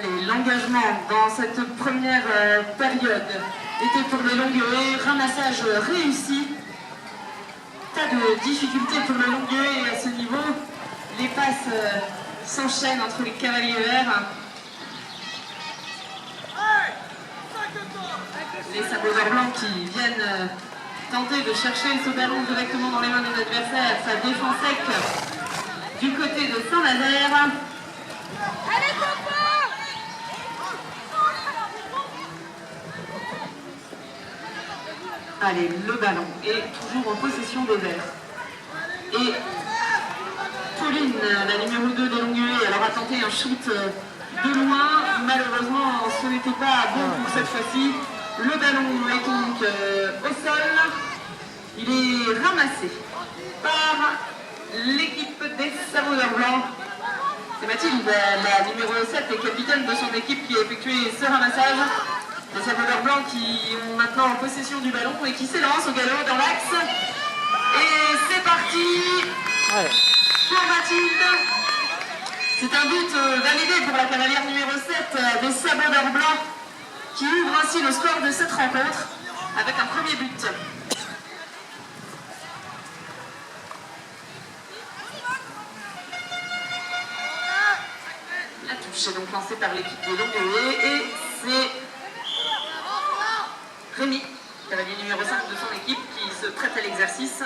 Allez, l'engagement dans cette première période était pour les longues haies, ramassage réussi. Pas de difficulté pour le longue haie à ce niveau. Les passes s'enchaînent entre les cavaliers verts. Les sabots blancs qui viennent tenter de chercher ce ballon directement dans les mains des adversaires. Ça défend sec du côté de Saint-Nazaire. Allez, le ballon est toujours en possession des verts. Et Pauline, la numéro 2 des longues haies, alors a tenté un shoot de loin. Malheureusement, ce n'était pas bon pour cette fois-ci. Le ballon est donc au sol. Il est ramassé par l'équipe des sabots blancs. C'est Mathilde, la numéro 7 et capitaine de son équipe, qui a effectué ce ramassage. Les sabots blancs qui ont maintenant en possession du ballon et qui s'élancent au galop dans l'axe. Et c'est parti pour Mathilde. C'est un but validé pour la cavalière numéro 7 des sabots blancs, qui ouvre ainsi le score de cette rencontre avec un premier but. La touche est donc lancée par l'équipe des longues haies et c'est Rémi, cavalier numéro 5 de son équipe, qui se prête à l'exercice.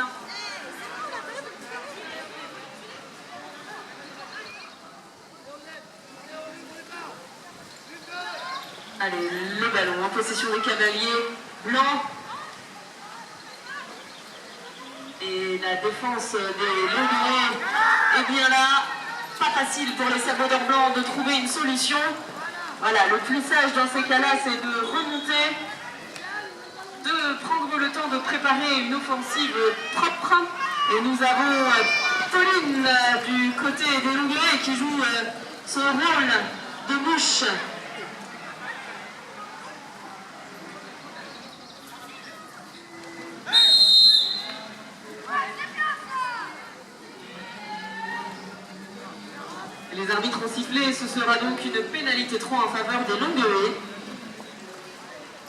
Allez, le ballon en possession des cavaliers blancs. Et la défense des longues haies est bien là. Pas facile pour les sabots blancs de trouver une solution. Voilà, le plus sage dans ces cas-là, c'est de remonter, de prendre le temps de préparer une offensive propre. Et nous avons Pauline du côté des longues haies qui joue ce rôle de mouche. Les arbitres ont sifflé, ce sera donc une pénalité 3 en faveur des longues haies.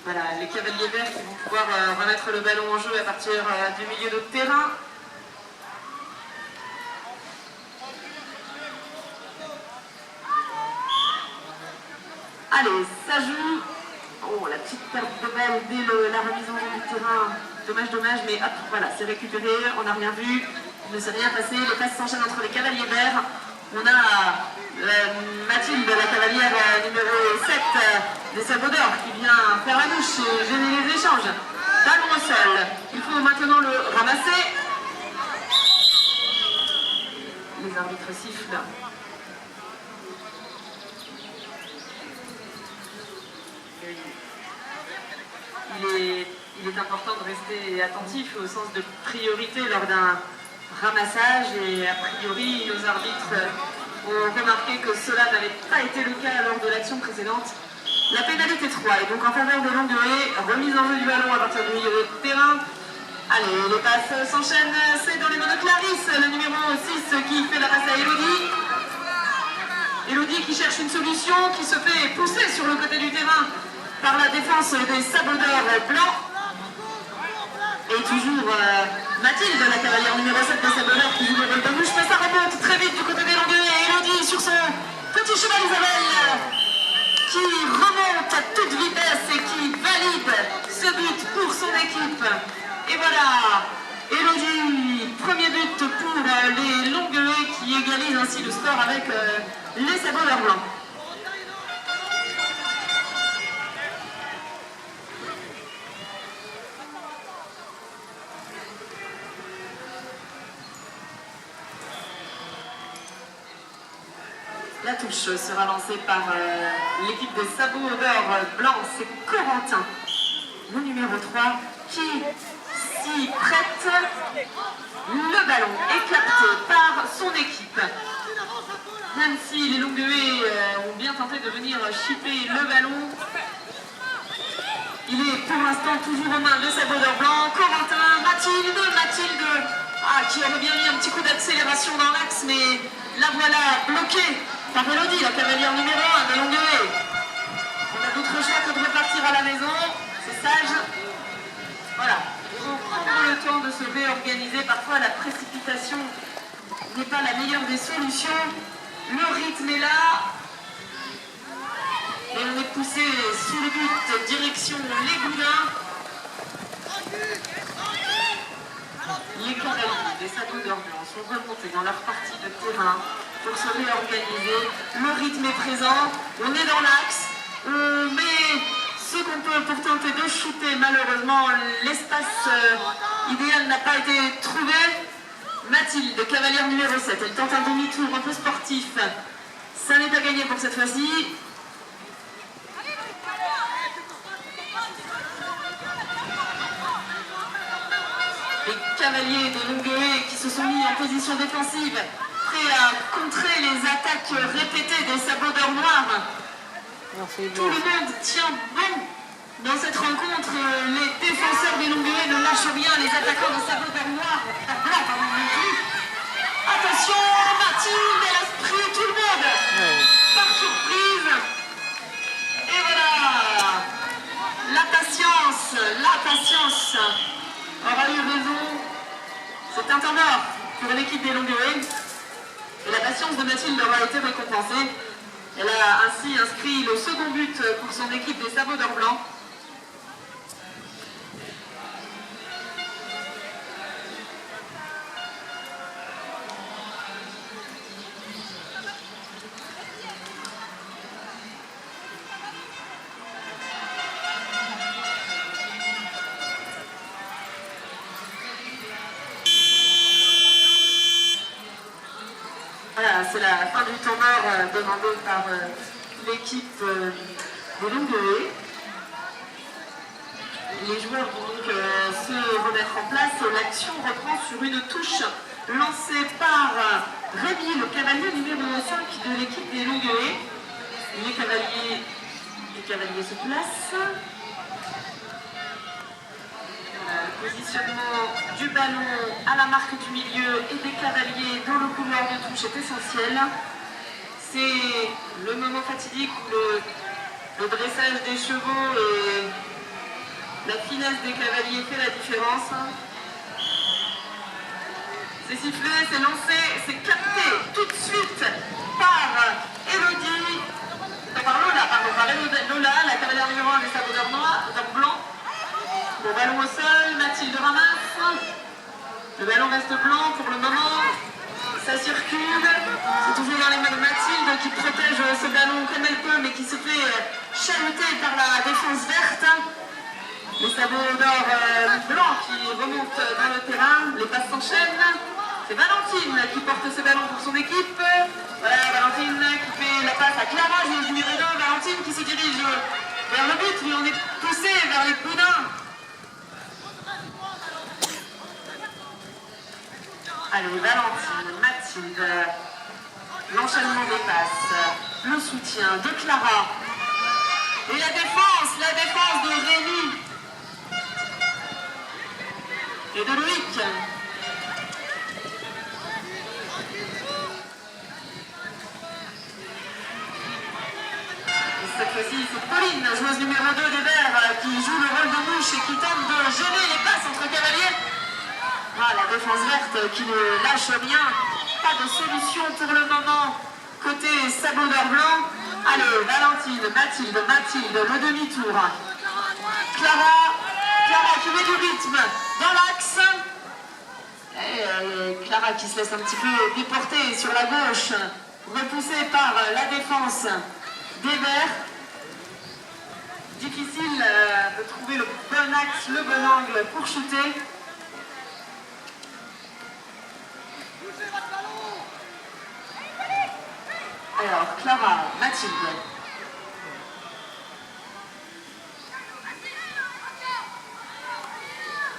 Voilà, les cavaliers verts qui vont pouvoir remettre le ballon en jeu à partir du milieu de terrain. Allez, ça joue. Oh, la petite perte de balle dès la remise en jeu du terrain. Dommage, mais hop, voilà, c'est récupéré, on n'a rien vu. Il ne s'est rien passé, les passes s'enchaînent entre les cavaliers verts. On a Mathilde, la cavalière numéro 7 des sabots d'or, qui vient faire la mouche et gêner les échanges. Ballon au sol. Il faut maintenant le ramasser. Les arbitres sifflent. Il est important de rester attentif au sens de priorité lors d'un ramassage, et a priori nos arbitres ont remarqué que cela n'avait pas été le cas lors de l'action précédente. La pénalité 3 est donc en faveur des longues haies. Remise en jeu du ballon à partir du milieu de terrain. Allez, les passes s'enchaînent, c'est dans les mains de Clarisse, le numéro 6 qui fait la passe à Elodie. Elodie qui cherche une solution, qui se fait pousser sur le côté du terrain par la défense des sabots d'or blancs. Et toujours Mathilde, la cavalière numéro 7 des sabots d'or, qui joue le rôle de mouche, mais ça remonte très vite du côté des longues haies. Et Elodie sur son petit cheval Isabelle, qui remonte à toute vitesse et qui valide ce but pour son équipe. Et voilà, Elodie, premier but pour les longues haies, qui égalisent ainsi le score avec les sabots d'or blancs. La touche sera lancée par l'équipe des sabots d'or blancs. C'est Corentin, le numéro 3, qui s'y prête. Le ballon est capté par son équipe. Même si les longues haies ont bien tenté de venir chipper le ballon, il est pour l'instant toujours aux mains des sabots d'or blancs. Corentin, Mathilde, qui aurait bien mis un petit coup d'accélération dans l'axe, mais la voilà bloquée par Elodie, la cavalière numéro 1 de Longueuil. On a d'autres choix que de repartir à la maison, c'est sage. Voilà, il faut prendre le temps de se réorganiser. Parfois la précipitation n'est pas la meilleure des solutions. Le rythme est là. Et on est poussé sous le but, direction les Boudins. Les cavaliers des Sabots d'Orléans sont remontés dans leur partie de terrain pour se réorganiser. Le rythme est présent, on est dans l'axe, on met ce qu'on peut pour tenter de shooter. Malheureusement, l'espace idéal n'a pas été trouvé. Mathilde, cavalière numéro 7, elle tente un demi-tour un peu sportif. Ça n'est pas gagné pour cette fois-ci. Les cavaliers de Longueuil qui se sont mis en position défensive, prêts à contrer les attaques répétées des Sabots d'Or Noir. Tout le monde tient bon dans cette rencontre. Les défenseurs des Longueuil ne lâchent rien, les attaquants des Sabots d'Or Noir. Attention, Mathilde, elle a pris tout le monde par surprise. Et voilà, la patience aura eu raison. C'est un temps mort pour l'équipe des Longueuil. Et la patience de Mathilde aura été récompensée. Elle a ainsi inscrit le second but pour son équipe des Sabots d'Or Blanc. Voilà, c'est la fin du temps mort demandé par l'équipe de Longueuil. Les joueurs vont donc se remettre en place. L'action reprend sur une touche lancée par Rémi, le cavalier numéro 5 de l'équipe des Longueuil. Les cavaliers se placent. Le positionnement du ballon à la marque du milieu et des cavaliers dans le couloir de touche est essentiel. C'est le moment fatidique où le dressage des chevaux et la finesse des cavaliers fait la différence. C'est sifflé, c'est lancé, c'est capté tout de suite par Elodie, par Lola, la cavalière numéro 1 des Sabots d'Or Blanc. Le ballon au sol, Mathilde ramasse. Le ballon reste blanc pour le moment. Ça circule. C'est toujours dans les mains de Mathilde qui protège ce ballon comme elle peut, mais qui se fait chahuter par la défense verte. Les Sabots d'Or Blanc qui remontent dans le terrain. Les passes s'enchaînent. C'est Valentine qui porte ce ballon pour son équipe. Voilà, Valentine qui fait la passe à Clara, joueuse numéro 2. Valentine qui se dirige vers le but, mais on est poussé vers les Boudins. Allez, Valentine, Mathilde, l'enchaînement des passes, le soutien de Clara. Et la défense de Rémi et de Loïc. Cette fois-ci, c'est Pauline, joueuse numéro 2 des Verts, qui joue le rôle de mouche et qui tente de gêner les passes entre cavaliers. Ah, la défense verte qui ne lâche rien. Pas de solution pour le moment côté Sabots d'Or Blanc. Allez, Valentine, Mathilde, le demi-tour. Clara qui met du rythme dans l'axe. Et Clara qui se laisse un petit peu déporter sur la gauche, repoussée par la défense des Verts. Difficile de trouver le bon axe, le bon angle pour shooter. Alors, Clara, Mathilde.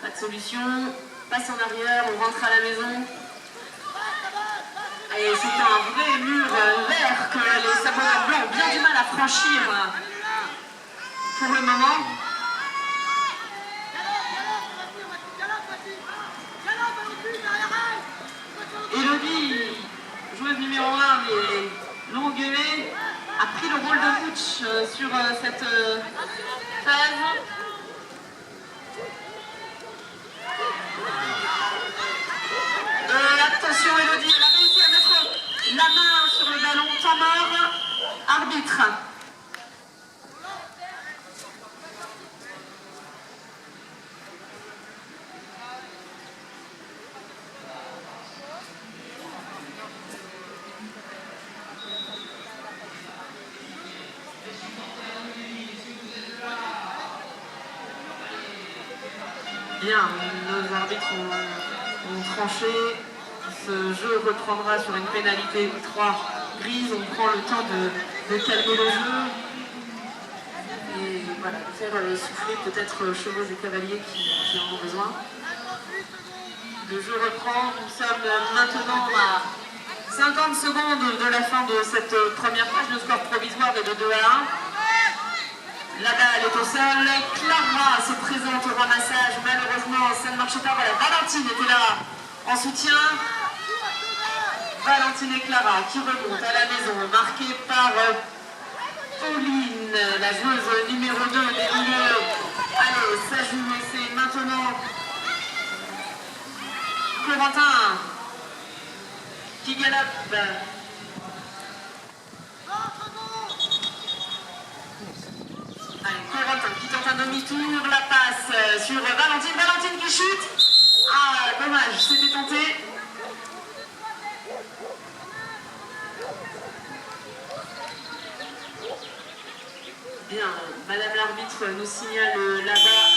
Pas de solution. Passe en arrière, on rentre à la maison. Et c'est un vrai mur vert que les Sabots d'Or Blanc ont bien du mal à franchir pour le moment. Elodie, joueuse numéro 1, mais longue Guémet a pris le rôle de coach sur cette phase. Attention Elodie, elle a réussi à mettre la main sur le ballon, temps mort, arbitre. Bien, nos arbitres ont tranché. Ce jeu reprendra sur une pénalité 3 grise. On prend le temps de calmer le jeu et voilà, de faire souffler peut-être chevaux et cavaliers qui en ont besoin. Le jeu reprend. Nous sommes maintenant à 50 secondes de la fin de cette première phase. Le score provisoire est de 2-1. La balle est au sol. Clara se présente au ramassage. Malheureusement, ça ne marche pas. Voilà, Valentine était là en soutien. Valentine et Clara qui remontent à la maison, marquée par Pauline, la joueuse numéro 2 des milieux. Allez, ça joue et c'est maintenant Corentin qui galope. Allez, Corentin qui tente un demi-tour, la passe sur Valentine. Valentine qui chute. Ah, dommage, c'était tenté. Bien, Madame l'arbitre nous signale là-bas